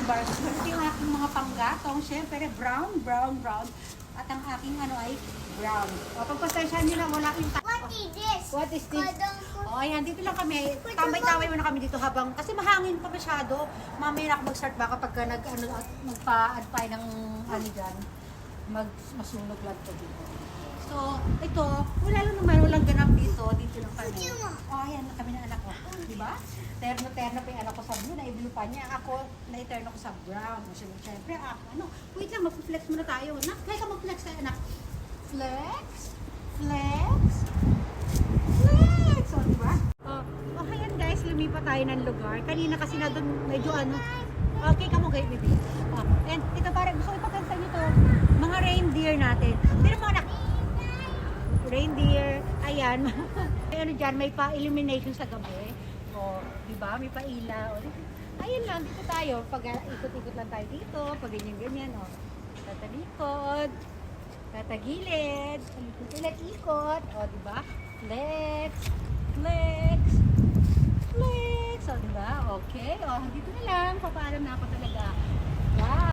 Barbie. So, ito yung aking mga panggatong. Siyempre, brown. At ang aking ano ay brown. O, pagpasensyahan nyo na, wala yung What is this? What is this? Kadang O, ayan, dito lang kami. Tambay-tambay muna kami dito habang, kasi mahangin pa masyado. Mamaya na ako mag-start ba kapag magpa-add pa ng ano dyan. Masunog lang to dito. So, ito, wala lang naman, walang ganap dito. Dito lang kami. O, ayan, kami ng anak ko. Diba? Terno-terno pa yung anak ko sa blue, na-blue pa niya. Ako, na-terno ko sa brown. Siyempre, ako, wait lang, mag-flex muna tayo. Nak, kaya ka mag-flex tayo, anak. Flex. O, diba? O, ayan guys, lumipat tayo ng lugar. Kanina kasi na doon, medyo ano. Okay ka mo kayo, baby. And ito parang, gusto ko ipagkanta nyo to. Mga reindeer natin. Pero mga anak, reindeer, ayan. May ano dyan, may pa-illumination sa gabi. O, diba? May pa-ilaw. Ayun lang, dito tayo. Pag ikot-ikot lang tayo dito, pag ganyan-ganyan, o. Tatalikod, tatagilid, ikot, o, diba? Flex. O, diba? Okay. O, dito na lang. Papaalam na ako talaga. Wow.